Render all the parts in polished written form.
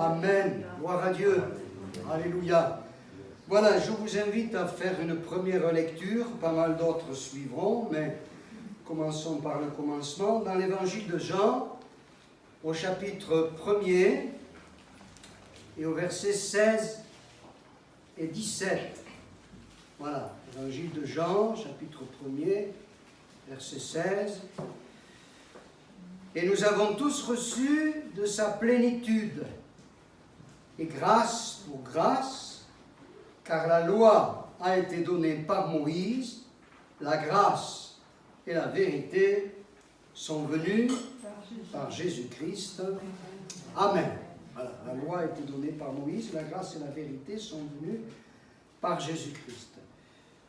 Amen. Gloire à Dieu. Alléluia. Voilà, je vous invite à faire une première lecture. Pas mal d'autres suivront, mais commençons par le commencement. Dans l'évangile de Jean, au chapitre 1er et au verset 16 et 17. Voilà, l'évangile de Jean, chapitre 1er, verset 16. Et nous avons tous reçu de sa plénitude, et grâce pour grâce, car la loi a été donnée par Moïse, la grâce et la vérité sont venues par Jésus-Christ. Amen. Voilà, la loi a été donnée par Moïse, la grâce et la vérité sont venues par Jésus-Christ.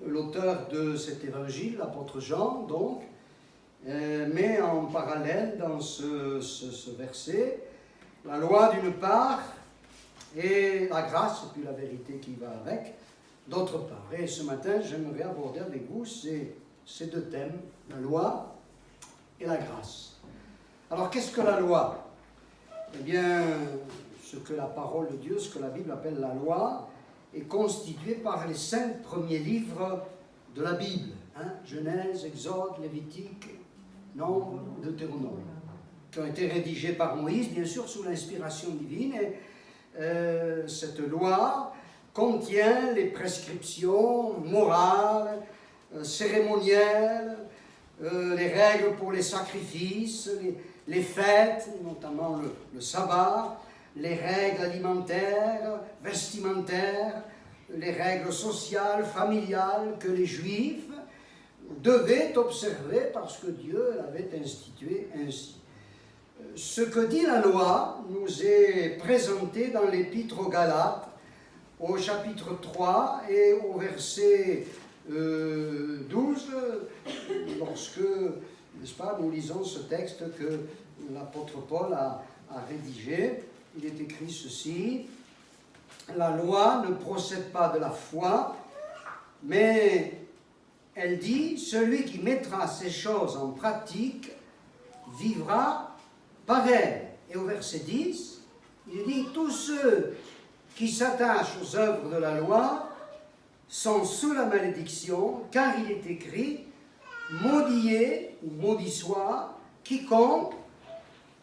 L'auteur de cet évangile, l'apôtre Jean, donc, met en parallèle dans ce verset la loi d'une part et la grâce et puis la vérité qui va avec d'autre part. Et ce matin, j'aimerais aborder avec vous ces deux thèmes, la loi et la grâce. Alors, qu'est-ce que la loi? Eh bien, ce que la parole de Dieu, ce que la Bible appelle la loi, est constituée par les 5 premiers livres de la Bible. Genèse, Exode, Lévitique, Nombre, Deutéronome, qui ont été rédigés par Moïse, bien sûr, sous l'inspiration divine. Et cette loi contient les prescriptions morales, cérémonielles, les règles pour les sacrifices, les fêtes, notamment le sabbat, les règles alimentaires, vestimentaires, les règles sociales, familiales que les Juifs devaient observer parce que Dieu l'avait institué ainsi. Ce que dit la loi nous est présenté dans l'Épître aux Galates, au chapitre 3 et au verset 12, lorsque, n'est-ce pas, nous lisons ce texte que l'apôtre Paul a rédigé. Il est écrit ceci: la loi ne procède pas de la foi, mais elle dit, celui qui mettra ces choses en pratique vivra par elle. Et au verset 10, il dit, tous ceux qui s'attachent aux œuvres de la loi sont sous la malédiction, car il est écrit, maudit est ou maudit soit quiconque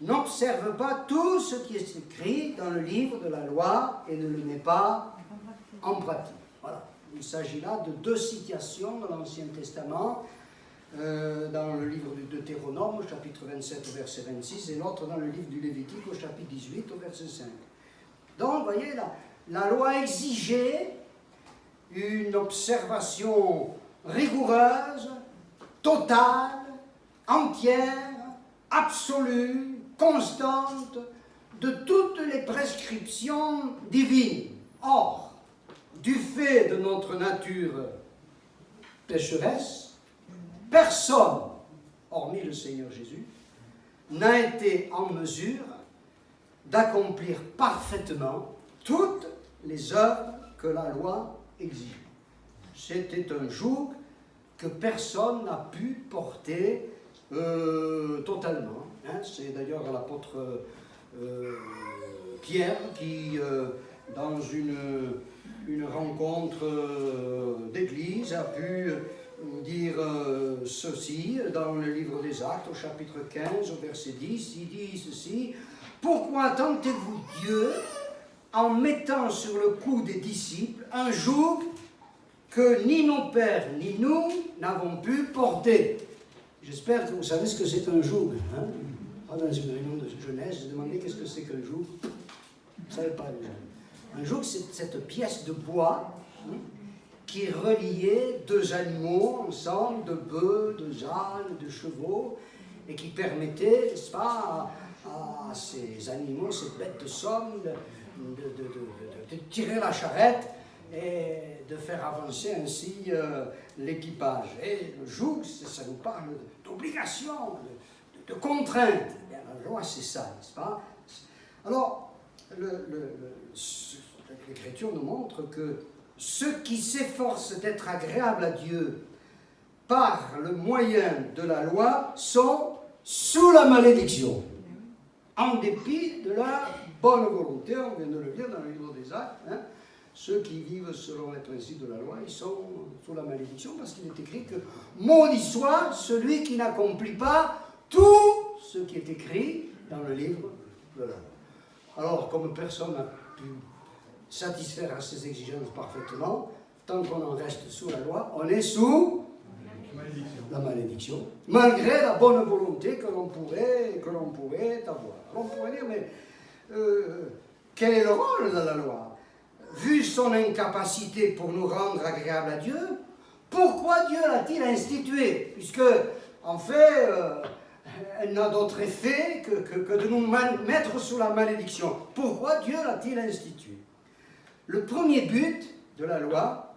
n'observe pas tout ce qui est écrit dans le livre de la loi et ne le met pas en pratique. Voilà. Il s'agit là de 2 citations de l'Ancien Testament, dans le livre du Deutéronome au chapitre 27 au verset 26 et l'autre dans le livre du Lévitique au chapitre 18 au verset 5. Donc, vous voyez, la loi exigeait une observation rigoureuse, totale, entière, absolue, constante de toutes les prescriptions divines. Or, du fait de notre nature pécheresse, personne, hormis le Seigneur Jésus, n'a été en mesure d'accomplir parfaitement toutes les œuvres que la loi exige. C'était un joug que personne n'a pu porter totalement. C'est d'ailleurs l'apôtre Pierre qui, dans une rencontre d'église, a pu dire ceci dans le livre des Actes, au chapitre 15, au verset 10, il dit ceci: « Pourquoi tentez-vous Dieu en mettant sur le cou des disciples un joug que ni nos pères ni nous n'avons pu porter ?» J'espère que vous savez ce que c'est qu'un joug. Dans une réunion de jeunesse, j'ai demandé qu'est-ce que c'est qu'un joug. Vous ne savez pas déjà. Un joug, c'est cette pièce de bois qui reliait 2 animaux ensemble, de bœufs, de ânes, de chevaux, et qui permettait, n'est-ce pas, à ces animaux, ces bêtes de somme, de tirer la charrette et de faire avancer ainsi l'équipage. Et le joug, ça nous parle d'obligation, de contrainte. Bien, la loi, c'est ça, n'est-ce pas? Alors, l'Écriture nous montre que ceux qui s'efforcent d'être agréables à Dieu par le moyen de la loi sont sous la malédiction, en dépit de leur bonne volonté, on vient de le lire dans le livre des Actes, hein. Ceux qui vivent selon les principes de la loi, ils sont sous la malédiction, parce qu'il est écrit que maudit soit celui qui n'accomplit pas tout ce qui est écrit dans le livre de la loi. Alors, comme personne n'a pu satisfaire à ces exigences parfaitement, tant qu'on en reste sous la loi, on est sous la malédiction, malgré la bonne volonté que l'on pourrait avoir. On pourrait dire, mais quel est le rôle de la loi? Vu son incapacité pour nous rendre agréables à Dieu, pourquoi Dieu l'a-t-il instituée? Puisque, en fait, elle n'a d'autre effet que de nous mettre sous la malédiction. Pourquoi Dieu l'a-t-il instituée? Le premier but de la loi,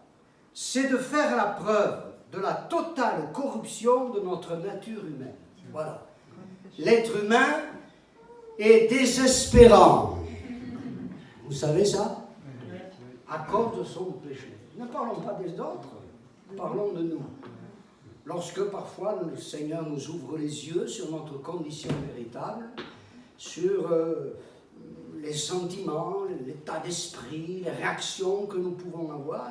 c'est de faire la preuve de la totale corruption de notre nature humaine. Voilà. L'être humain est désespérant. Vous savez ça? À cause de son péché. Ne parlons pas des autres, parlons de nous. Lorsque parfois le Seigneur nous ouvre les yeux sur notre condition véritable, sur les sentiments, l'état d'esprit, les réactions que nous pouvons avoir,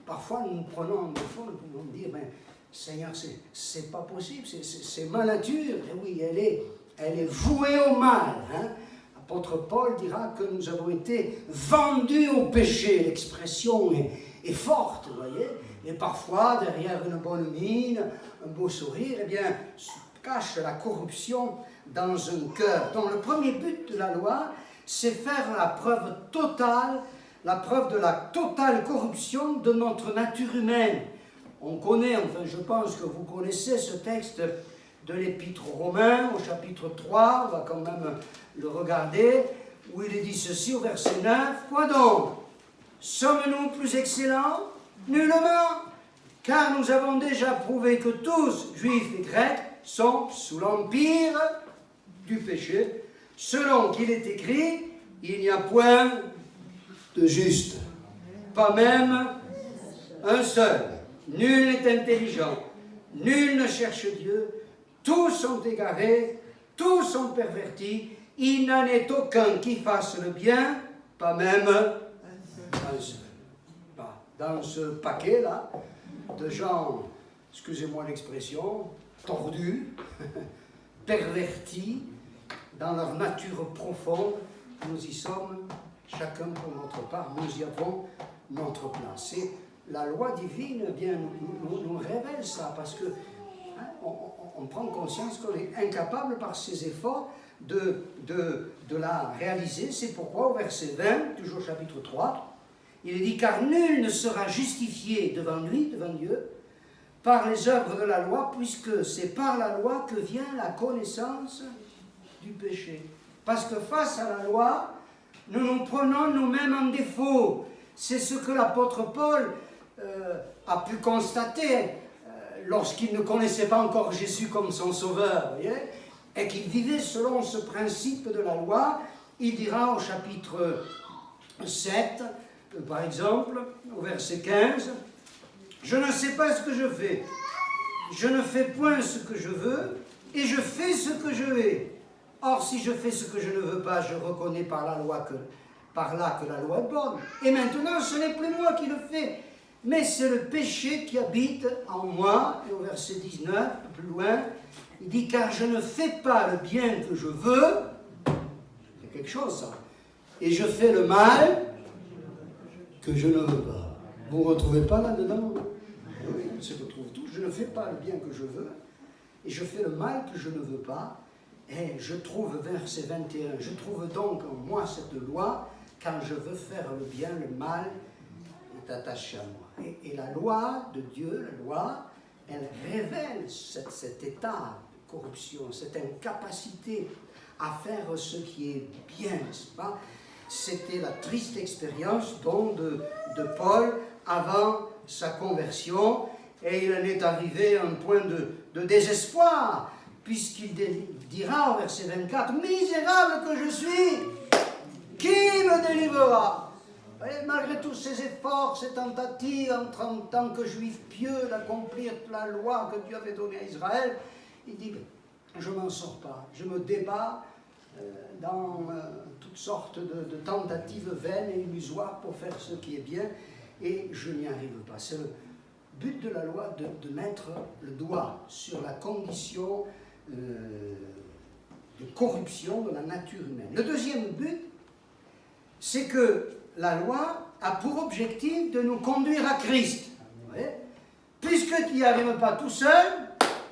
parfois nous nous prenons en défaut, nous pouvons dire, mais Seigneur, c'est pas possible, c'est ma nature. Et oui, elle est vouée au mal. Hein? L'apôtre Paul dira que nous avons été vendus au péché. L'expression est forte, vous voyez. Et parfois, derrière une bonne mine, un beau sourire, eh bien, se cache la corruption dans un cœur. Donc, le premier but de la loi, c'est faire la preuve de la totale corruption de notre nature humaine. On connaît, enfin, je pense que vous connaissez ce texte de l'Épître aux Romains, au chapitre 3, on va quand même le regarder, où il est dit ceci au verset 9, « Quoi donc? Sommes-nous plus excellents? Nullement, car nous avons déjà prouvé que tous, juifs et grecs, sont sous l'empire du péché, selon qu'il est écrit, il n'y a point de juste, pas même un seul. Nul n'est intelligent, nul ne cherche Dieu, tous sont égarés, tous sont pervertis, il n'en est aucun qui fasse le bien, pas même un seul. Dans ce paquet-là, de gens, excusez-moi l'expression, tordus, pervertis, dans leur nature profonde, nous y sommes, chacun pour notre part, nous y avons notre place. Et la loi divine nous révèle ça, parce que on prend conscience qu'on est incapable par ses efforts de la réaliser. C'est pourquoi au verset 20, toujours chapitre 3, il est dit « Car nul ne sera justifié devant lui, devant Dieu, par les œuvres de la loi, puisque c'est par la loi que vient la connaissance du péché. » Parce que face à la loi, nous nous prenons nous-mêmes en défaut. C'est ce que l'apôtre Paul a pu constater lorsqu'il ne connaissait pas encore Jésus comme son sauveur, voyez, et qu'il vivait selon ce principe de la loi. Il dira au chapitre 7, par exemple, au verset 15, « Je ne sais pas ce que je fais, je ne fais point ce que je veux, et je fais ce que je hais. Or, si je fais ce que je ne veux pas, je reconnais par là que la loi est bonne. Et maintenant, ce n'est plus moi qui le fais, mais c'est le péché qui habite en moi. » Et au verset 19, un peu plus loin, il dit « Car je ne fais pas le bien que je veux. » C'est quelque chose, ça. « Et je fais le mal que je ne veux pas. » Vous ne retrouvez pas là-dedans? Oui, on se retrouve tous. Je ne fais pas le bien que je veux, et je fais le mal que je ne veux pas. Et je trouve, verset 21, je trouve donc en moi cette loi, quand je veux faire le bien, le mal est attaché à moi. Et la loi de Dieu, la loi, elle révèle cet état de corruption, cette incapacité à faire ce qui est bien, n'est-ce pas? C'était la triste expérience donc de Paul avant sa conversion, et il en est arrivé à un point de désespoir, puisqu'il dira au verset 24, « Misérable que je suis, qui me délivrera ?» Malgré tous ses efforts, ses tentatives en tant que juif pieux d'accomplir la loi que Dieu avait donnée à Israël, il dit, « Je ne m'en sors pas, je me débats dans toutes sortes de tentatives vaines et illusoires pour faire ce qui est bien, et je n'y arrive pas. C'est le but de la loi de mettre le doigt sur la condition de corruption de la nature humaine. Le deuxième but, c'est que la loi a pour objectif de nous conduire à Christ. Vous voyez ? Puisque tu n'y arrives pas tout seul,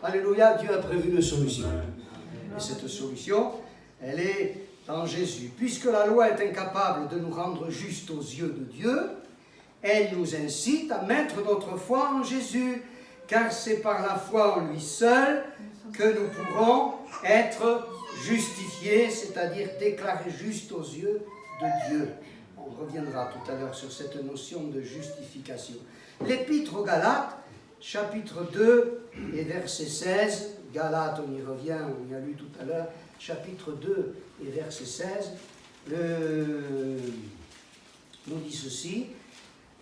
alléluia, Dieu a prévu une solution. Et cette solution, elle est en Jésus. Puisque la loi est incapable de nous rendre justes aux yeux de Dieu, elle nous incite à mettre notre foi en Jésus, car c'est par la foi en lui seul que nous pourrons être justifiés, c'est-à-dire déclarés justes aux yeux de Dieu. On reviendra tout à l'heure sur cette notion de justification. L'Épître aux Galates, chapitre 2 et verset 16, Galates, on y revient, on y a lu tout à l'heure, chapitre 2 et verset 16, nous dit ceci: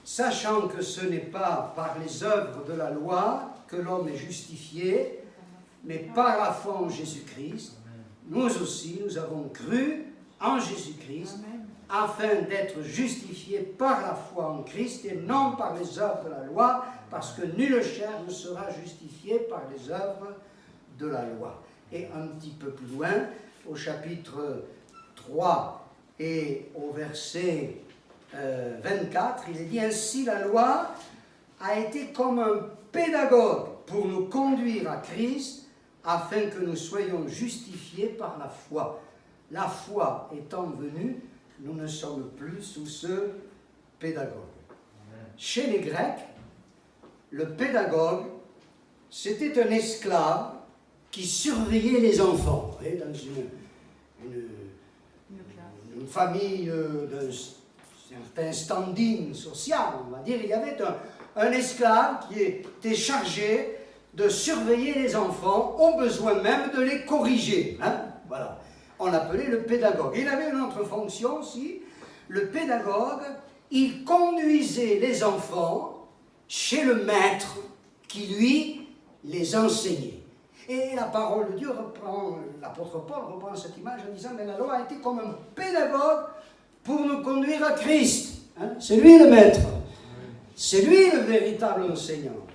sachant que ce n'est pas par les œuvres de la loi que l'homme est justifié, mais par la foi en Jésus-Christ, nous aussi, nous avons cru en Jésus-Christ, afin d'être justifiés par la foi en Christ et non par les œuvres de la loi, parce que nulle chair ne sera justifiée par les œuvres de la loi. Et un petit peu plus loin, au chapitre 3 et au verset 24, il est dit: ainsi la loi a été comme un pédagogue pour nous conduire à Christ, afin que nous soyons justifiés par la foi. La foi étant venue, nous ne sommes plus sous ce pédagogue. Chez les Grecs, le pédagogue, c'était un esclave qui surveillait les enfants. Vous voyez, dans une famille d'un certain standing social, on va dire, il y avait un esclave qui était chargé de surveiller les enfants, au besoin même de les corriger. Hein? Voilà. On l'appelait le pédagogue. Il avait une autre fonction aussi. Le pédagogue, il conduisait les enfants chez le maître qui, lui, les enseignait. Et la parole de Dieu reprend, l'apôtre Paul reprend cette image en disant: mais la loi a été comme un pédagogue pour nous conduire à Christ. Hein? C'est lui le maître. C'est lui le véritable enseignant.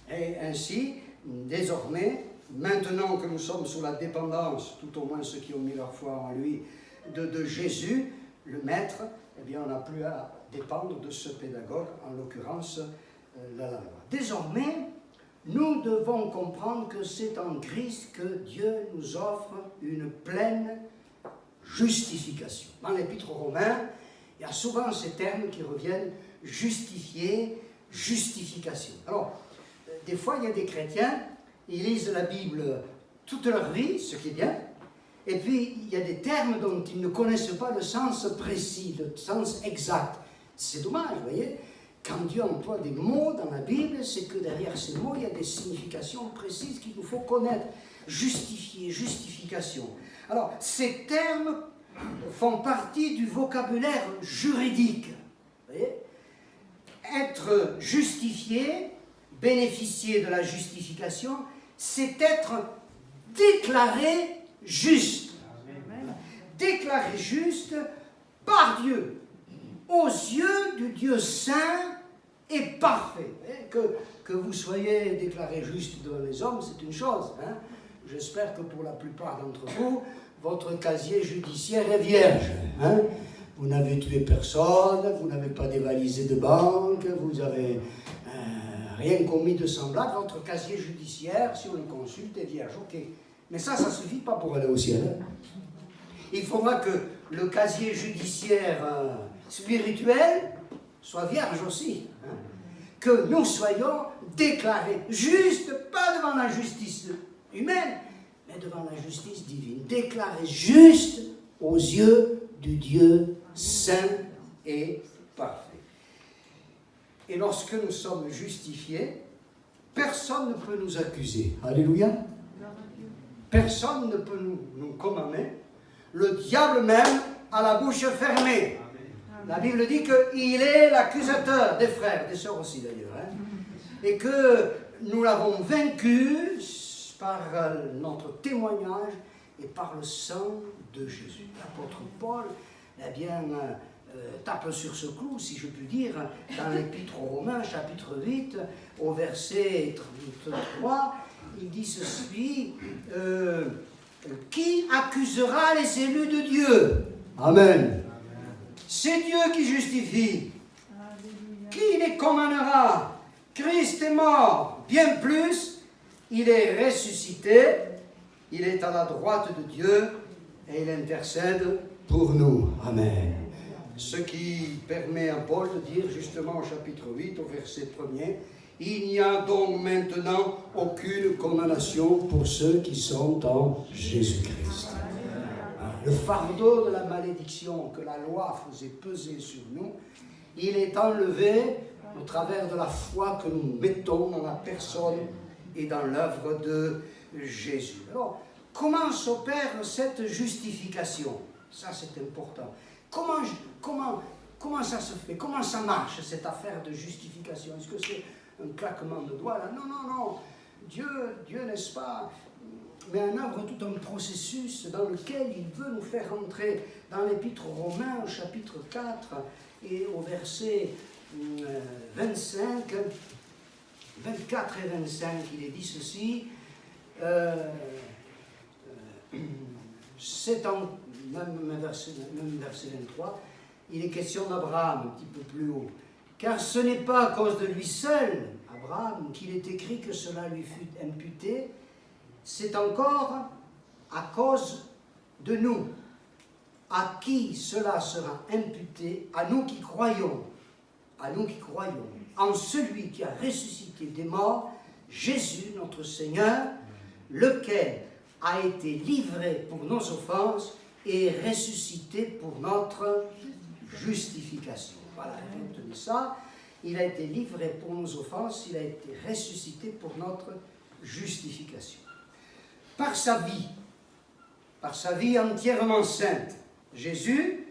Et ainsi, désormais, maintenant que nous sommes sous la dépendance, tout au moins ceux qui ont mis leur foi en lui, de Jésus, le maître, eh bien, on n'a plus à dépendre de ce pédagogue, en l'occurrence la loi. Désormais, nous devons comprendre que c'est en Christ que Dieu nous offre une pleine justification. Dans l'Épître aux Romains, il y a souvent ces termes qui reviennent: justifier, justification. Alors, des fois, il y a des chrétiens, ils lisent la Bible toute leur vie, ce qui est bien, et puis il y a des termes dont ils ne connaissent pas le sens précis, le sens exact. C'est dommage, vous voyez. Quand Dieu emploie des mots dans la Bible, c'est que derrière ces mots, il y a des significations précises qu'il nous faut connaître. Justifier, justification. Alors, ces termes font partie du vocabulaire juridique. Vous voyez ? Être justifié, bénéficier de la justification, c'est être déclaré juste. Amen. Déclaré juste par Dieu, aux yeux du Dieu saint et parfait. Que vous soyez déclaré juste devant les hommes, c'est une chose. Hein? J'espère que pour la plupart d'entre vous, votre casier judiciaire est vierge. Hein? Vous n'avez tué personne, vous n'avez pas dévalisé de banque, vous n'avez rien commis de semblable, votre casier judiciaire, si on le consulte, est vierge. Ok. Mais ça ne suffit pas pour aller au ciel. Il faudra que le casier judiciaire spirituel soit vierge aussi. Hein? Que nous soyons déclarés justes, pas devant la justice humaine, mais devant la justice divine. Déclarés justes aux yeux du Dieu saint et parfait. Et lorsque nous sommes justifiés, personne ne peut nous accuser. Alléluia. Personne ne peut nous condamner. Le diable même a la bouche fermée. La Bible dit qu'il est l'accusateur des frères, des sœurs aussi d'ailleurs. Hein, et que nous l'avons vaincu par notre témoignage et par le sang de Jésus. L'apôtre Paul, eh bien, tape sur ce clou, si je puis dire, dans l'Épître aux Romains, chapitre 8, au verset 33, il dit ceci, qui accusera les élus de Dieu? Amen. C'est Dieu qui justifie. Qui les condamnera? Christ est mort, bien plus, il est ressuscité, il est à la droite de Dieu et il intercède pour nous. Amen. Ce qui permet à Paul de dire justement au chapitre 8, au verset 1er, il n'y a donc maintenant aucune condamnation pour ceux qui sont en Jésus-Christ. Le fardeau de la malédiction que la loi faisait peser sur nous, il est enlevé au travers de la foi que nous mettons dans la personne et dans l'œuvre de Jésus. Alors, comment s'opère cette justification? Ça, c'est important. Comment ça se fait? Comment ça marche, cette affaire de justification? Est-ce que c'est un claquement de doigts là? Non. Dieu, n'est-ce pas, met en œuvre tout un processus dans lequel il veut nous faire entrer dans l'Épître aux Romains, au chapitre 4, et au verset 25, 24 et 25, il est dit ceci, c'est en même verset 23, il est question d'Abraham, un petit peu plus haut. Car ce n'est pas à cause de lui seul, Abraham, qu'il est écrit que cela lui fut imputé, c'est encore à cause de nous, à qui cela sera imputé, à nous qui croyons, en celui qui a ressuscité des morts, Jésus notre Seigneur, lequel a été livré pour nos offenses et ressuscité pour notre justification. Voilà, retenez ça. Il a été livré pour nos offenses, il a été ressuscité pour notre justification. Par sa vie entièrement sainte, Jésus,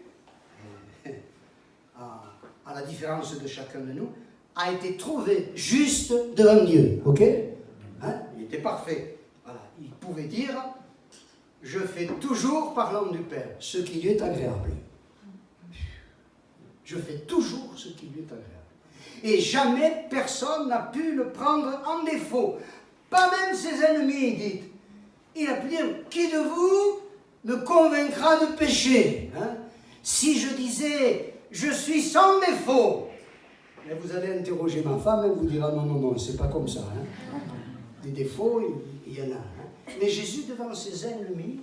à la différence de chacun de nous, a été trouvé juste devant Dieu. Ok? Il était parfait. Voilà. Il pouvait dire, je fais toujours, parlant du Père, ce qui lui est agréable. Je fais toujours ce qui lui est agréable. Et jamais personne n'a pu le prendre en défaut. Pas même ses ennemis, dites. Il a pu dire, qui de vous me convaincra de péché? Si je disais, je suis sans défaut, mais vous allez interroger ma femme, elle vous dira, non, c'est pas comme ça. Des défauts, il y en a. Mais Jésus, devant ses ennemis,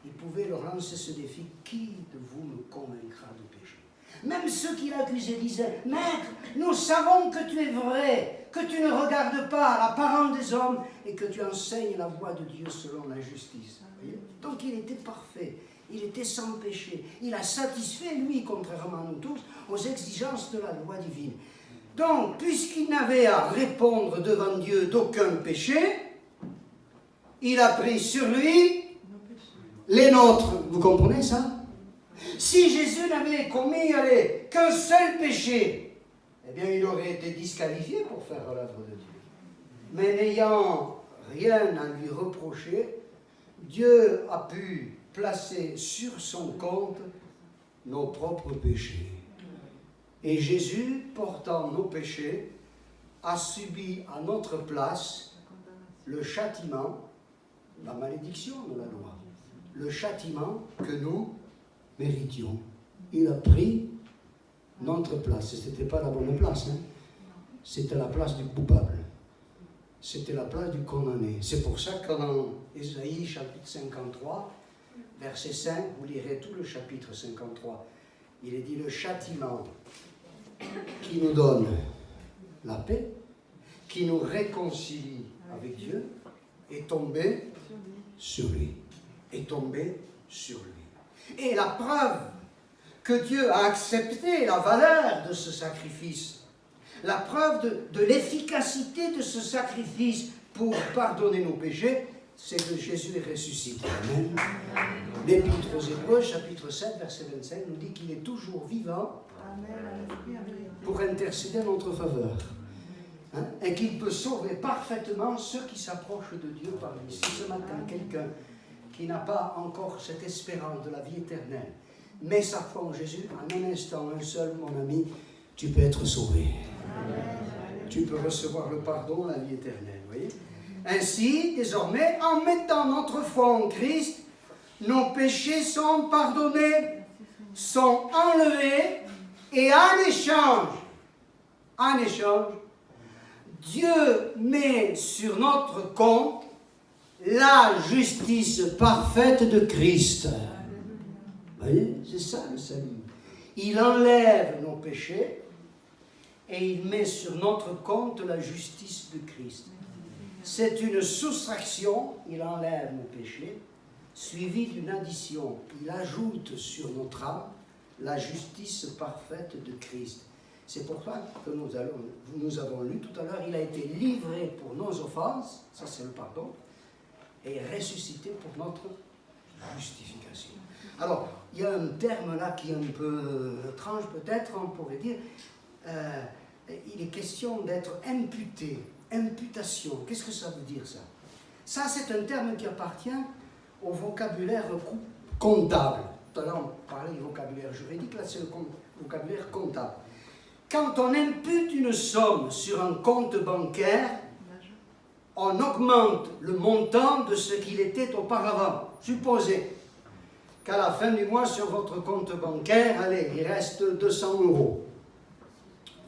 il pouvait leur lancer ce défi, qui de vous me convaincra de péché? Même ceux qui l'accusaient disaient, Maître, nous savons que tu es vrai, que tu ne regardes pas l'apparence des hommes et que tu enseignes la voie de Dieu selon la justice. Donc il était parfait, il était sans péché. Il a satisfait, lui, contrairement à nous tous, aux exigences de la loi divine. Donc, puisqu'il n'avait à répondre devant Dieu d'aucun péché, il a pris sur lui les nôtres. Vous comprenez ça? Si Jésus n'avait commis qu'un seul péché, eh bien il aurait été disqualifié pour faire l'œuvre de Dieu. Mais n'ayant rien à lui reprocher, Dieu a pu placer sur son compte nos propres péchés. Et Jésus, portant nos péchés, a subi à notre place le châtiment, la malédiction de la loi, le châtiment que nous méritions. Il a pris notre place. Et ce n'était pas la bonne place. C'était la place du coupable. C'était la place du condamné. C'est pour ça que dans Ésaïe chapitre 53, verset 5, vous lirez tout le chapitre 53, il est dit le châtiment qui nous donne la paix, qui nous réconcilie avec Dieu, est tombé sur lui. Est tombé sur lui. Et la preuve que Dieu a accepté la valeur de ce sacrifice, la preuve de l'efficacité de ce sacrifice pour pardonner nos péchés, c'est que Jésus est ressuscité. Amen. L'Épître aux Hébreux, chapitre 7, verset 25, nous dit qu'il est toujours vivant pour intercéder en notre faveur. Et qu'il peut sauver parfaitement ceux qui s'approchent de Dieu par lui. Si ce matin quelqu'un qui n'a pas encore cette espérance de la vie éternelle, met sa foi en Jésus, en un instant, un seul, mon ami, tu peux être sauvé. Tu peux recevoir le pardon, la vie éternelle. Voyez? Ainsi, désormais, en mettant notre foi en Christ, nos péchés sont pardonnés, sont enlevés, et en échange, Dieu met sur notre compte la justice parfaite de Christ. Vous voyez, c'est ça le salut. Il enlève nos péchés et il met sur notre compte la justice de Christ. C'est une soustraction, il enlève nos péchés, suivie d'une addition. Il ajoute sur notre âme la justice parfaite de Christ. C'est pour ça que nous avons lu tout à l'heure, il a été livré pour nos offenses, ça c'est le pardon, et ressuscité pour notre justification. Alors, il y a un terme là qui est un peu étrange peut-être, on pourrait dire, il est question d'être imputé, imputation. Qu'est-ce que ça veut dire ça? Ça c'est un terme qui appartient au vocabulaire comptable. Tout à l'heure on parlait du vocabulaire juridique, là c'est le vocabulaire comptable. Quand on impute une somme sur un compte bancaire, on augmente le montant de ce qu'il était auparavant. Supposez qu'à la fin du mois, sur votre compte bancaire, allez, il reste 200 €.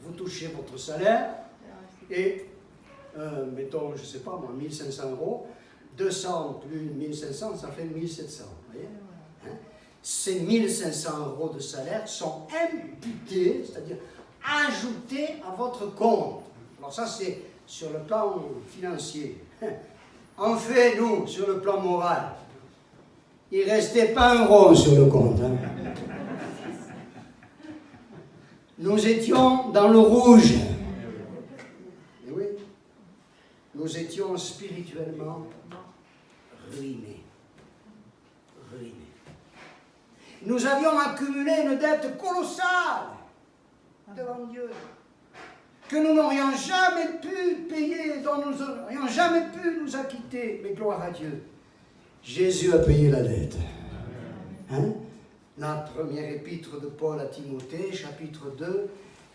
Vous touchez votre salaire et, mettons, je ne sais pas moi, 1500 €, 200 plus 1500, ça fait 1700. Vous voyez? Hein? Ces 1500 € de salaire sont imputés, c'est-à-dire ajoutés à votre compte. Alors ça, c'est sur le plan financier. En fait, nous, sur le plan moral, il ne restait pas un rond sur le compte. Hein. Nous étions dans le rouge. Et oui, nous étions spirituellement ruinés. Ruinés. Nous avions accumulé une dette colossale devant Dieu, que nous n'aurions jamais pu payer, dont nous n'aurions jamais pu nous acquitter. Mais gloire à Dieu, Jésus a payé la dette. Hein? La première épître de Paul à Timothée, chapitre 2,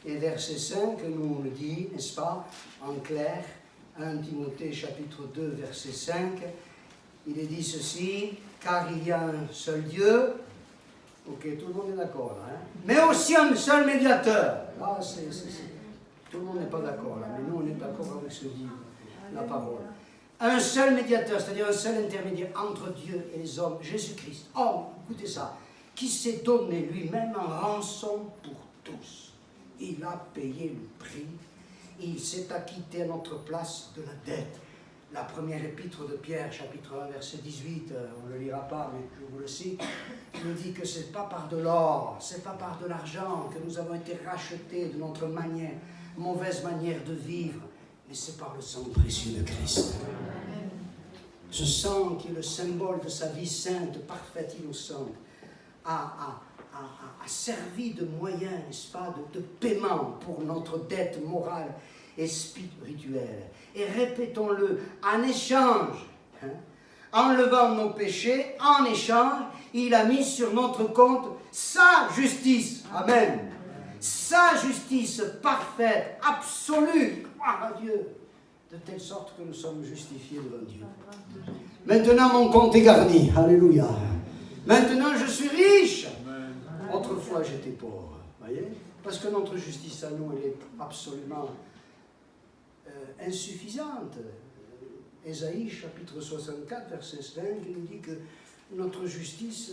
et verset 5, nous le dit, n'est-ce pas, en clair, 1 Timothée, chapitre 2, verset 5, il est dit ceci, car il y a un seul Dieu. Ok, tout le monde est d'accord là. Hein? Mais aussi un seul médiateur. Ah, tout le monde n'est pas d'accord là, mais nous on est d'accord avec ce que dit la parole. Un seul médiateur, c'est-à-dire un seul intermédiaire entre Dieu et les hommes, Jésus-Christ. Oh, écoutez ça, qui s'est donné lui-même en rançon pour tous. Il a payé le prix, il s'est acquitté à notre place de la dette. La première épître de Pierre, chapitre 1, verset 18, on ne le lira pas, mais je vous le cite, il nous dit que ce n'est pas par de l'or, ce n'est pas par de l'argent que nous avons été rachetés de notre mauvaise manière de vivre, mais c'est par le sang précieux de Christ. Ce sang qui est le symbole de sa vie sainte, parfaite, innocente, a servi de moyen, n'est-ce pas, de paiement pour notre dette morale et spirituelle. Et répétons-le, en échange, hein, enlevant nos péchés, en échange, il a mis sur notre compte sa justice. Amen. Sa justice parfaite, absolue, gloire à Dieu, de telle sorte que nous sommes justifiés devant Dieu. Maintenant, mon compte est garni. Alléluia. Maintenant, je suis riche. Autrefois, j'étais pauvre. Voyez? Parce que notre justice à nous, elle est absolument insuffisante. Ésaïe, chapitre 64, verset 5, il nous dit que notre justice,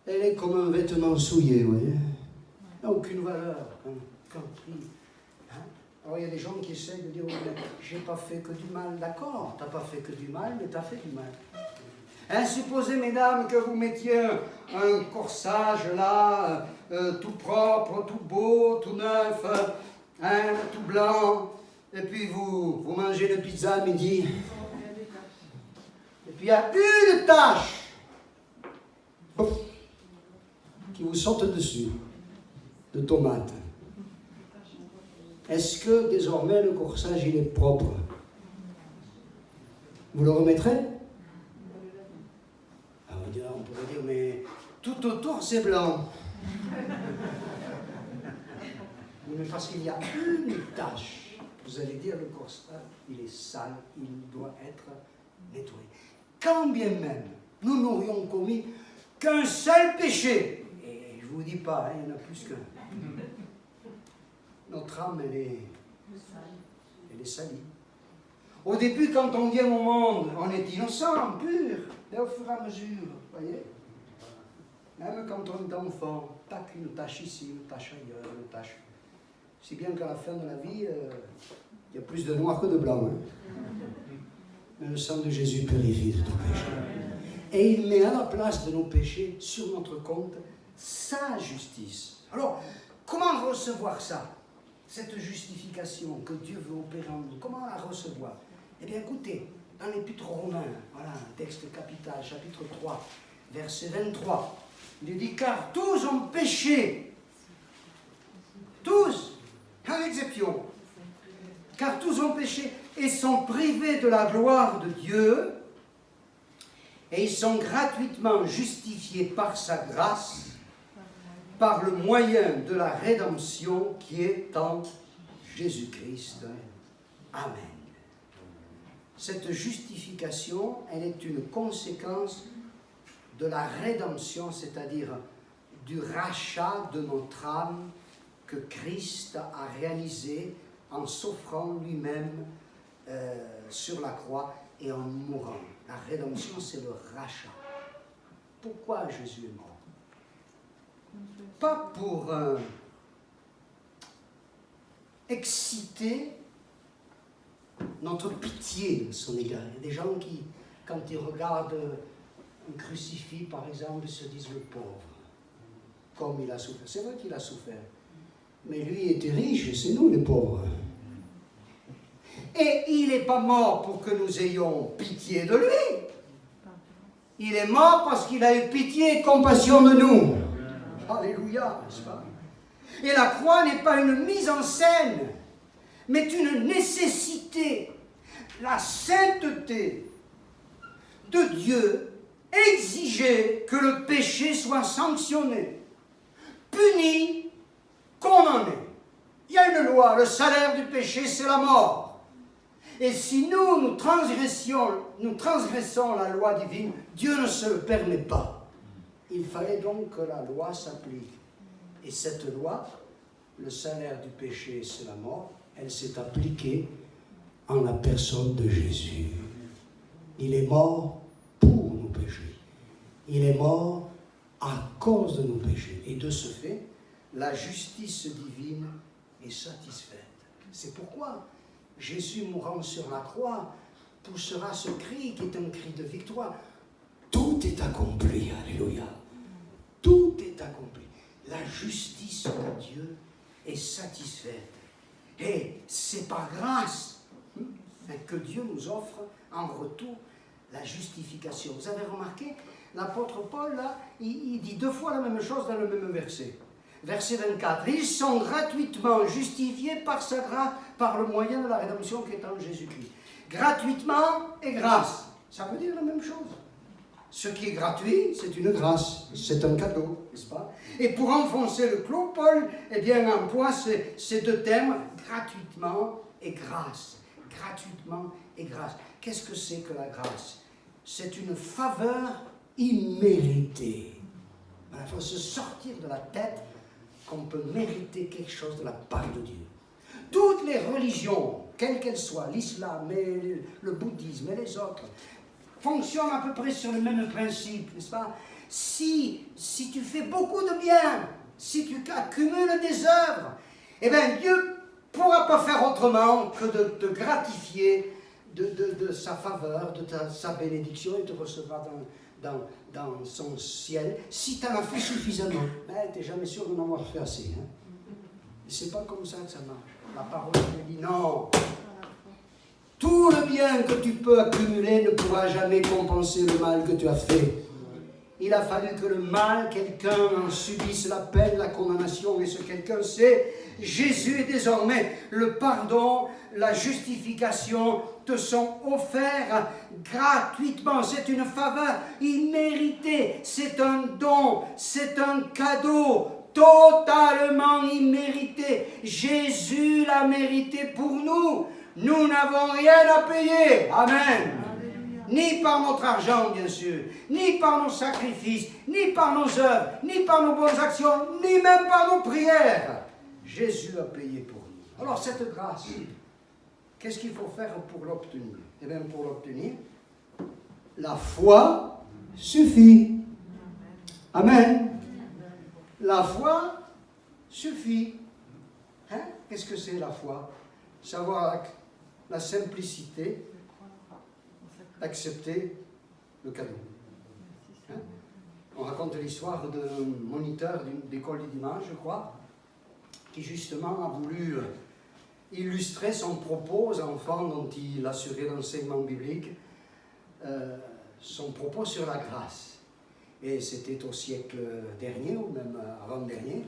elle est comme un vêtement souillé. Vous voyez? Elle n'a aucune valeur, qu'un prix. Hein? Alors, il y a des gens qui essaient de dire, oui, mais j'ai pas fait que du mal. D'accord, tu n'as pas fait que du mal, mais tu as fait du mal. Hein, supposez, mesdames, que vous mettiez un corsage là, tout propre, tout beau, tout neuf, hein, tout blanc, et puis vous mangez une pizza à midi, et puis il y a une tache qui vous saute dessus, de tomate. Est-ce que désormais le corsage il est propre? Vous le remettrez? Tout autour, c'est blanc. Mais parce qu'il y a une tache, vous allez dire le constat, il est sale, il doit être nettoyé. Quand bien même nous n'aurions commis qu'un seul péché, et je ne vous dis pas, il y en a plus qu'un. Notre âme, elle est salie. Au début, quand on vient au monde, on est innocent, pur, et au fur et à mesure, vous voyez. Même quand on est enfant, tac, une tache ici, une tache ailleurs, une tache. Si bien qu'à la fin de la vie, il y a plus de noir que de blanc. Hein. Mais le sang de Jésus purifie de tout péché. Et il met à la place de nos péchés, sur notre compte, sa justice. Alors, comment recevoir ça? Cette justification que Dieu veut opérer en nous, comment la recevoir? Eh bien, écoutez, dans l'Épître aux Romains, voilà un texte capital, chapitre 3, verset 23, il dit, car tous ont péché, tous, sans exception, car tous ont péché et sont privés de la gloire de Dieu, et ils sont gratuitement justifiés par sa grâce, par le moyen de la rédemption qui est en Jésus-Christ. Amen. Cette justification, elle est une conséquence de la rédemption, c'est-à-dire du rachat de notre âme que Christ a réalisé en s'offrant lui-même sur la croix et en mourant. La rédemption, c'est le rachat. Pourquoi Jésus est mort? Pas pour exciter notre pitié à son égard. Il y a des gens qui, quand ils regardent un crucifix, par exemple, se disent le pauvre, comme il a souffert. C'est vrai qu'il a souffert. Mais lui était riche et c'est nous les pauvres. Et il n'est pas mort pour que nous ayons pitié de lui. Il est mort parce qu'il a eu pitié et compassion de nous. Alléluia, n'est-ce pas? Et la croix n'est pas une mise en scène, mais une nécessité. La sainteté de Dieu exigeait que le péché soit sanctionné, puni, condamné. Il y a une loi, le salaire du péché, c'est la mort. Et si nous transgressons la loi divine, Dieu ne se le permet pas. Il fallait donc que la loi s'applique. Et cette loi, le salaire du péché, c'est la mort, elle s'est appliquée en la personne de Jésus. Il est mort pour nos péchés. Il est mort à cause de nos péchés. Et de ce fait, la justice divine est satisfaite. C'est pourquoi Jésus, mourant sur la croix, poussera ce cri qui est un cri de victoire. Tout est accompli, alléluia. Tout est accompli. La justice de Dieu est satisfaite. Et c'est par grâce que Dieu nous offre en retour la justification. Vous avez remarqué, l'apôtre Paul, là, il dit deux fois la même chose dans le même verset. Verset 24, ils sont gratuitement justifiés par sa grâce, par le moyen de la rédemption qui est en Jésus-Christ. Gratuitement et grâce, ça veut dire la même chose. Ce qui est gratuit, c'est une grâce, c'est un cadeau, n'est-ce pas? Et pour enfoncer le clou, Paul, eh bien, emploie ces deux termes, gratuitement et grâce. Gratuitement et grâce. Qu'est-ce que c'est que la grâce? C'est une faveur imméritée. Il faut se sortir de la tête qu'on peut mériter quelque chose de la part de Dieu. Toutes les religions, quelles qu'elles soient, l'islam, et le bouddhisme et les autres, fonctionnent à peu près sur le même principe, n'est-ce pas? Si tu fais beaucoup de bien, si tu accumules des œuvres, eh bien Dieu ne pourra pas faire autrement que de te gratifier de sa faveur, de sa bénédiction, et te recevra dans son ciel, si tu en as fait suffisamment. Mais tu n'es jamais sûr de n'en avoir fait assez. Hein? C'est pas comme ça que ça marche. La parole dit non. Tout le bien que tu peux accumuler ne pourra jamais compenser le mal que tu as fait. il a fallu que le mal, quelqu'un en subisse la peine, la condamnation, et ce quelqu'un c'est Jésus. Et désormais, le pardon, la justification te sont offerts gratuitement. C'est une faveur imméritée, c'est un don, c'est un cadeau totalement immérité. Jésus l'a mérité pour nous. Nous n'avons rien à payer. Amen. Ni par notre argent, bien sûr, ni par nos sacrifices, ni par nos œuvres, ni par nos bonnes actions, ni même par nos prières. Jésus a payé pour nous. Alors cette grâce, qu'est-ce qu'il faut faire pour l'obtenir? Eh bien, pour l'obtenir, la foi suffit. Amen. La foi suffit. Hein? Qu'est-ce que c'est la foi? Savoir la simplicité, accepter le cadeau. Hein? On raconte l'histoire d'un moniteur d'école du dimanche, je crois, qui justement a voulu illustrer son propos aux enfants dont il assurait l'enseignement biblique, son propos sur la grâce. Et c'était au siècle dernier, ou même avant-dernier.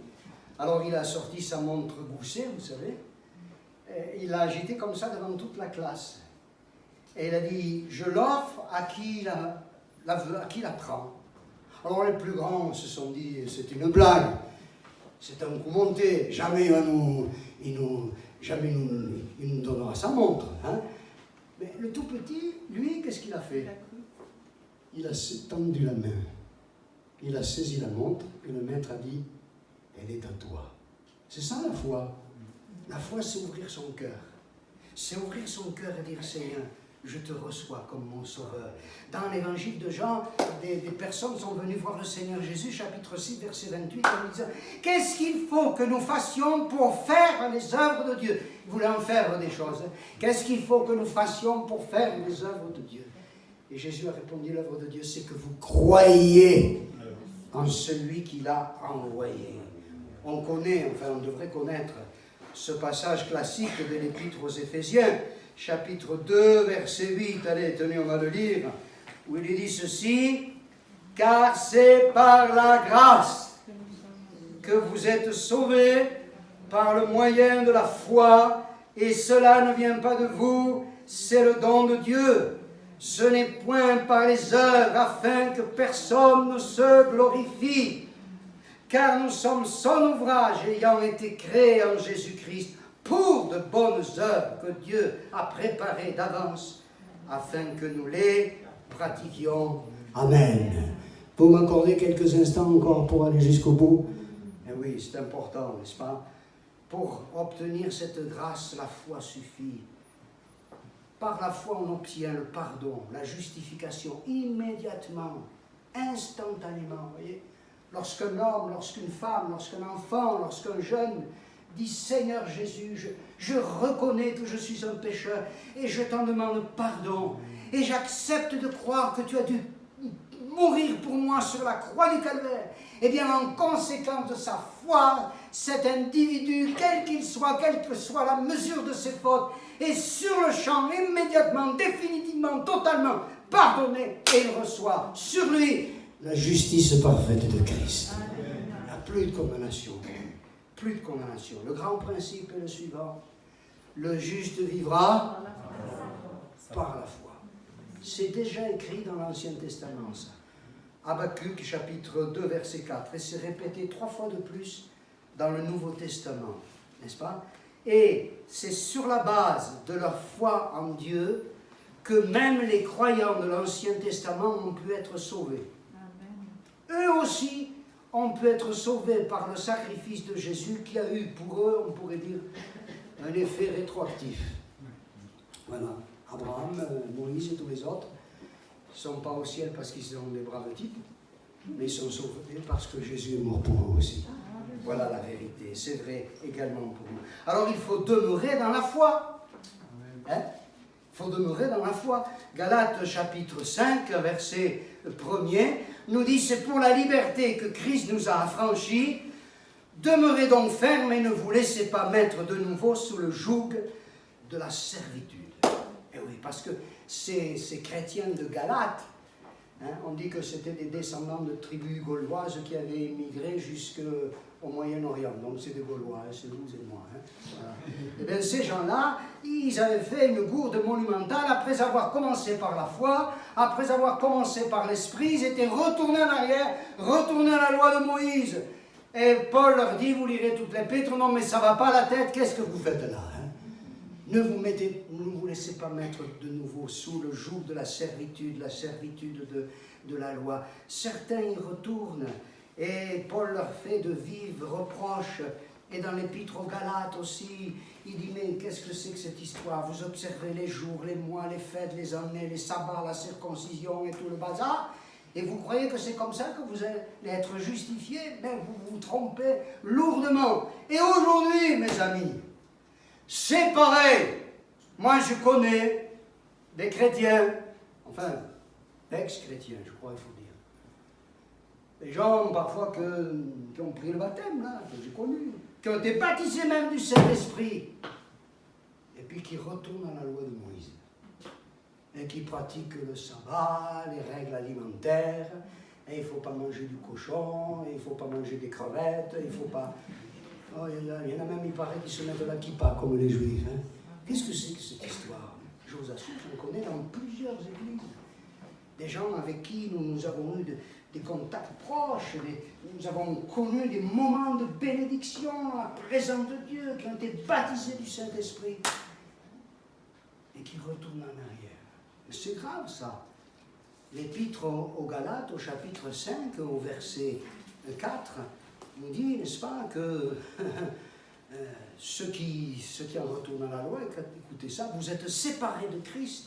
Alors il a sorti sa montre Gousset, vous savez, et il l'a agitée comme ça devant toute la classe. Et il a dit, je l'offre à qui la prend. Alors les plus grands se sont dit, c'est une blague, c'est un coup monté, jamais il nous donnera sa montre. Hein. Mais le tout petit, lui, qu'est-ce qu'il a fait? Il a tendu la main, il a saisi la montre, et le maître a dit, elle est à toi. C'est ça la foi. La foi, c'est ouvrir son cœur. C'est ouvrir son cœur et dire, Seigneur, je te reçois comme mon sauveur. Dans l'évangile de Jean, des personnes sont venues voir le Seigneur Jésus, chapitre 6, verset 28, en disant, qu'est-ce qu'il faut que nous fassions pour faire les œuvres de Dieu? Il voulait en faire des choses. Qu'est-ce qu'il faut que nous fassions pour faire les œuvres de Dieu? Et Jésus a répondu, l'œuvre de Dieu, c'est que vous croyez en celui qui l'a envoyé. On connaît, enfin on devrait connaître ce passage classique de l'Épître aux Éphésiens, chapitre 2, verset 8, allez, tenez, on va le lire, où il est dit ceci, « Car c'est par la grâce que vous êtes sauvés par le moyen de la foi, et cela ne vient pas de vous, c'est le don de Dieu. Ce n'est point par les œuvres, afin que personne ne se glorifie. Car nous sommes son ouvrage, ayant été créés en Jésus-Christ, pour de bonnes œuvres que Dieu a préparées d'avance, afin que nous les pratiquions. Amen. Vous m'accordez quelques instants encore pour aller jusqu'au bout? Eh oui, c'est important, n'est-ce pas? Pour obtenir cette grâce, la foi suffit. Par la foi, on obtient le pardon, la justification, immédiatement, instantanément, vous voyez? Lorsqu'un homme, lorsqu'une femme, lorsqu'un enfant, lorsqu'un jeune dit « Seigneur Jésus, je reconnais que je suis un pécheur et je t'en demande pardon et j'accepte de croire que tu as dû mourir pour moi sur la croix du Calvaire. » Eh bien, en conséquence de sa foi, cet individu, quel qu'il soit, quelle que soit la mesure de ses fautes, est sur le champ, immédiatement, définitivement, totalement pardonné et il reçoit sur lui la justice parfaite de Christ. Il n'y a plus de condamnation. Plus de condamnation. Le grand principe est le suivant. Le juste vivra par la foi. C'est déjà écrit dans l'Ancien Testament, ça. Habakkuk, chapitre 2, verset 4. Et c'est répété 3 fois de plus dans le Nouveau Testament. N'est-ce pas? Et c'est sur la base de leur foi en Dieu que même les croyants de l'Ancien Testament ont pu être sauvés. Eux aussi ont pu être sauvés par le sacrifice de Jésus qui a eu pour eux, on pourrait dire, un effet rétroactif. Voilà. Abraham, Moïse et tous les autres ne sont pas au ciel parce qu'ils sont des braves types, mais ils sont sauvés parce que Jésus est mort pour eux aussi. Voilà la vérité. C'est vrai également pour nous. Alors il faut demeurer dans la foi. Hein? Il faut demeurer dans la foi. Galates chapitre 5, verset 1er, nous dit, c'est pour la liberté que Christ nous a affranchis. Demeurez donc fermes et ne vous laissez pas mettre de nouveau sous le joug de la servitude. Et oui, parce que ces chrétiens de Galates, Hein, on dit que c'était des descendants de tribus gauloises qui avaient émigré jusqu'au Moyen-Orient. Donc c'est des Gaulois, hein, c'est vous et moi. Hein, voilà. Et bien ces gens-là, ils avaient fait une gourde monumentale après avoir commencé par la foi, après avoir commencé par l'esprit, ils étaient retournés en arrière, retournés à la loi de Moïse. Et Paul leur dit, vous lirez toutes les Épîtres, non mais ça ne va pas à la tête, qu'est-ce que vous faites là, hein? Ne vous laissez pas mettre de nouveau sous le joug de la servitude de la loi. Certains y retournent, et Paul leur fait de vives reproches. Et dans l'Épître aux Galates aussi, il dit, mais qu'est-ce que c'est que cette histoire? Vous observez les jours, les mois, les fêtes, les années, les sabbats, la circoncision et tout le bazar, et vous croyez que c'est comme ça que vous allez être justifiés? Mais vous vous trompez lourdement. Et aujourd'hui, mes amis, c'est pareil. Moi, je connais des chrétiens, enfin, ex-chrétiens, je crois, il faut dire. Des gens, parfois, qui ont pris le baptême, là, que j'ai connu, qui ont été baptisés même du Saint-Esprit, et puis qui retournent à la loi de Moïse, et qui pratiquent le sabbat, les règles alimentaires, et il ne faut pas manger du cochon, et il ne faut pas manger des crevettes, il ne faut pas... Oh, il y en a même, il paraît, qui se mettent de la kippa, comme les juifs. Hein. Qu'est-ce que c'est que cette histoire? Je vous assure, j'en connais dans plusieurs églises. Des gens avec qui nous avons eu des contacts proches, nous avons connu des moments de bénédiction à présence de Dieu, qui ont été baptisés du Saint-Esprit, et qui retournent en arrière. C'est grave, ça. L'Épître aux Galates, au chapitre 5, au verset 4, nous dit, n'est-ce pas, que ceux qui en retournent à la loi, écoutez ça, vous êtes séparés de Christ.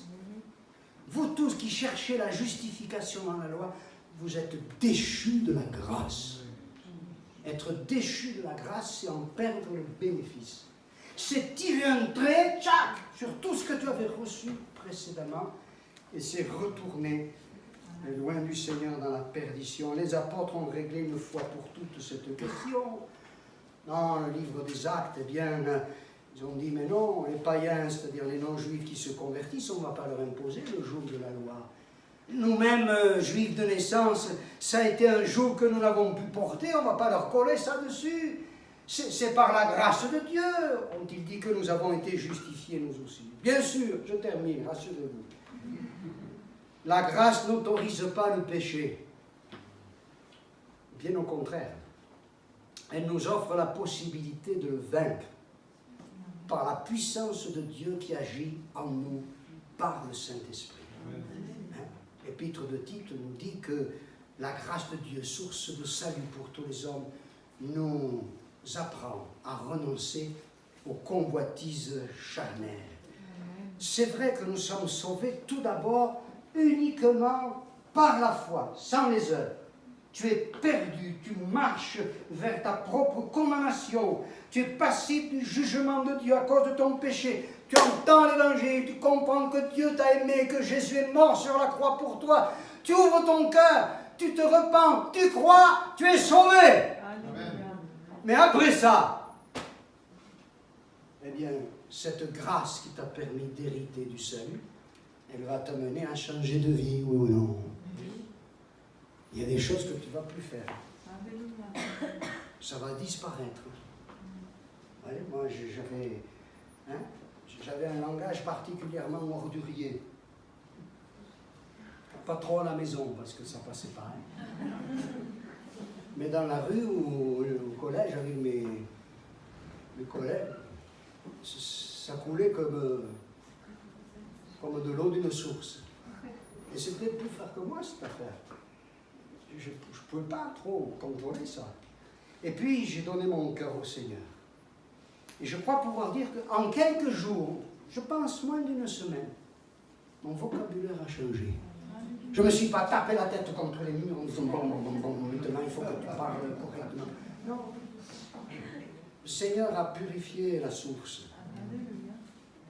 Vous tous qui cherchez la justification dans la loi, vous êtes déchus de la grâce. Être déchu de la grâce, c'est en perdre le bénéfice. C'est tirer un trait, tchac, sur tout ce que tu avais reçu précédemment, et c'est retourner loin du Seigneur dans la perdition. Les apôtres ont réglé une fois pour toutes cette question. Dans le livre des Actes, eh bien, ils ont dit, mais non, les païens, c'est-à-dire les non-juifs qui se convertissent, on ne va pas leur imposer le joug de la loi. Nous-mêmes, juifs de naissance, ça a été un joug que nous n'avons pu porter, on ne va pas leur coller ça dessus. C'est par la grâce de Dieu, ont-ils dit, que nous avons été justifiés nous aussi. Bien sûr, je termine, rassurez-vous. La grâce n'autorise pas le péché. Bien au contraire. Elle nous offre la possibilité de le vaincre par la puissance de Dieu qui agit en nous par le Saint-Esprit. Hein? L'Épître de Tite nous dit que la grâce de Dieu, source de salut pour tous les hommes, nous apprend à renoncer aux convoitises charnelles. C'est vrai que nous sommes sauvés tout d'abord uniquement par la foi, sans les œuvres. Tu es perdu, tu marches vers ta propre condamnation, tu es passif du jugement de Dieu à cause de ton péché. Tu entends l'évangile, tu comprends que Dieu t'a aimé, que Jésus est mort sur la croix pour toi. Tu ouvres ton cœur, tu te repens, tu crois, tu es sauvé. Amen. Mais après ça, eh bien, cette grâce qui t'a permis d'hériter du salut, elle va t'amener à changer de vie, oui ou non? Il y a des choses que tu ne vas plus faire. Ça va disparaître. Oui, moi, j'avais un langage particulièrement ordurier. Pas trop à la maison, parce que ça passait pas. Hein. Mais dans la rue ou au collège, avec mes collègues, ça coulait comme de l'eau d'une source. Et c'était plus fort que moi, cette affaire. Je ne pouvais pas trop contrôler ça. Et puis, j'ai donné mon cœur au Seigneur. Et je crois pouvoir dire qu'en quelques jours, je pense moins d'une semaine, mon vocabulaire a changé. Je ne me suis pas tapé la tête contre les murs en disant bon, maintenant il faut que tu parles correctement. Non. Le Seigneur a purifié la source.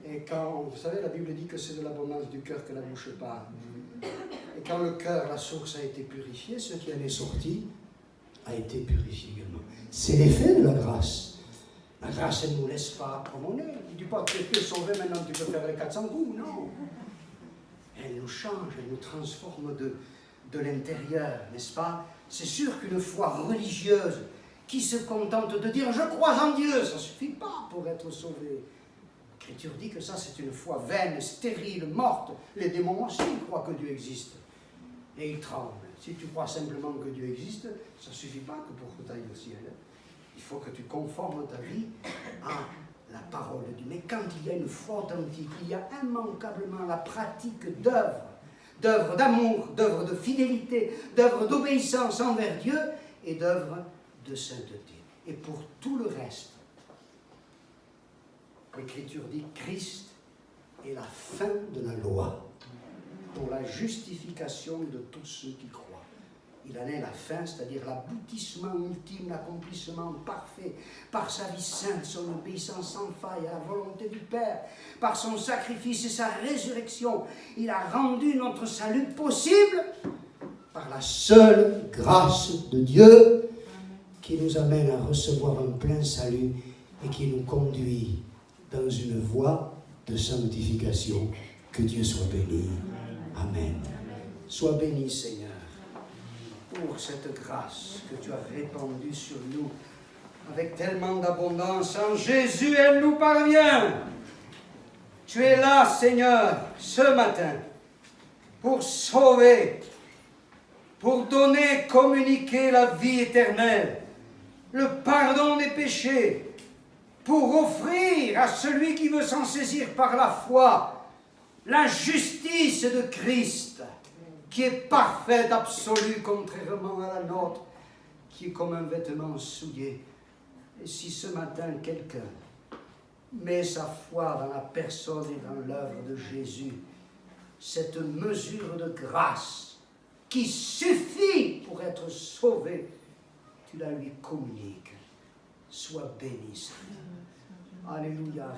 Et quand, vous savez, la Bible dit que c'est de l'abondance du cœur que la bouche parle. Et quand le cœur, la source a été purifiée, ce qui en est sorti a été purifié également. C'est l'effet de la grâce. La grâce, elle ne nous laisse pas promener. Elle ne dit pas que tu es sauvé, maintenant tu peux faire les 400 coups. Non. Elle nous change, elle nous transforme de l'intérieur, n'est-ce pas? C'est sûr qu'une foi religieuse qui se contente de dire « je crois en Dieu », ça ne suffit pas pour être sauvé. L'Écriture dit que ça, c'est une foi vaine, stérile, morte. Les démons aussi croient que Dieu existe. Et ils tremblent. Si tu crois simplement que Dieu existe, ça ne suffit pas que pour que tu ailles au ciel. Il faut que tu conformes ta vie à la parole de Dieu. Mais quand il y a une foi authentique, il y a immanquablement la pratique d'œuvres d'amour, d'œuvres de fidélité, d'œuvres d'obéissance envers Dieu et d'œuvres de sainteté. Et pour tout le reste, l'Écriture dit Christ est la fin de la loi pour la justification de tous ceux qui croient. Il en est la fin, c'est-à-dire l'aboutissement ultime, l'accomplissement parfait, par sa vie sainte, son obéissance sans faille à la volonté du Père, par son sacrifice et sa résurrection. Il a rendu notre salut possible par la seule grâce de Dieu qui nous amène à recevoir un plein salut et qui nous conduit dans une voie de sanctification. Que Dieu soit béni. Amen. Sois béni, Seigneur, pour cette grâce que tu as répandue sur nous avec tellement d'abondance. En Jésus, elle nous parvient. Tu es là, Seigneur, ce matin, pour sauver, pour donner, communiquer la vie éternelle, le pardon des péchés, pour offrir à celui qui veut s'en saisir par la foi la justice de Christ, qui est parfaite, absolue, contrairement à la nôtre, qui est comme un vêtement souillé. Et si ce matin quelqu'un met sa foi dans la personne et dans l'œuvre de Jésus, cette mesure de grâce qui suffit pour être sauvé, tu la lui communiques. Sois béni, Seigneur. Alléluia.